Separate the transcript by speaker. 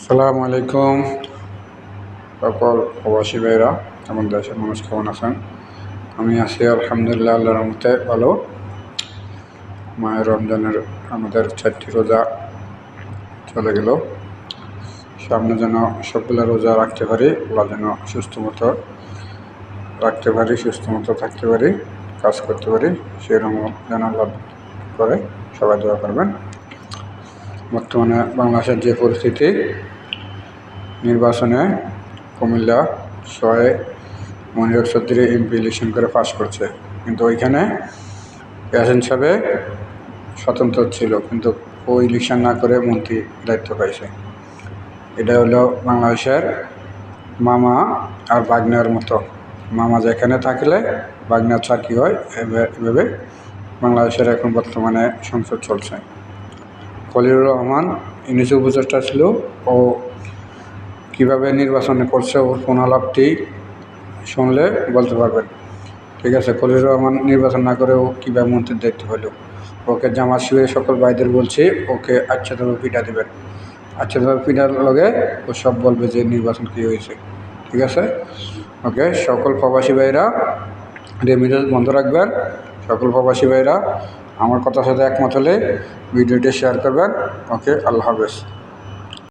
Speaker 1: আসসালামু আলাইকুম সকল প্রবাসী ভাইরা এবং দেশের মানুষ কেমন আছেন? আমি আছি আলহামদুলিল্লাহ, আল্লাহর রহমতে ভালো। মায়ের রমজানের আমাদের 4টি রোজা চলে গেল। সামনে যেন সবগুলো রোজা রাখতে পারি, আল্লাহ যেন সুস্থ মতো রাখতে পারি, সুস্থ মতো থাকতে পারি, কাজ করতে পারি, সেরকম যেন আল্লাহ করে সবাই দোয়া করবেন। বর্তমানে বাংলাদেশের যে পরিস্থিতি, নির্বাচনে কুমিল্লা 6 মনির চৌধুরী এমপি ইলেকশন করে পাস করছে, কিন্তু ওইখানে ইয়াসিন সাহেব স্বতন্ত্র ছিল, কিন্তু ও ইলেকশন না করে মন্ত্রী দায়িত্ব পাইছে। এটা হলো বাংলাদেশের মামা আর বাগনার মতো। মামা যেখানে থাকলে বাগনার চাকরি হয়, এভাবে বাংলাদেশের এখন বর্তমানে সংসদ চলছে। খলিলুর রহমান ইউনিস উপদেষ্টা ছিল, ও কীভাবে নির্বাচনে করছে ওর পুনরালাপটি শুনলে বলতে পারবেন। ঠিক আছে, খলিলুর রহমান নির্বাচন না করে ও কীভাবে মন্ত্রীর দায়িত্ব হলো। ওকে জামাত শিবিরের সকল ভাইদের বলছি, ওকে আচ্ছাভাবে পিঠা দেবেন। আচ্ছাভাবে পিঠার লগে ও সব বলবে যে নির্বাচন কী হয়েছে। ঠিক আছে, ওকে। সকল প্রবাসী ভাইরা রেমিটেন্স বন্ধ রাখবেন। সকল প্রবাসী ভাইরা আমার কথার সাথে একমত হলে ভিডিওটি শেয়ার করবেন। ওকে, আল্লাহ হাফেজ।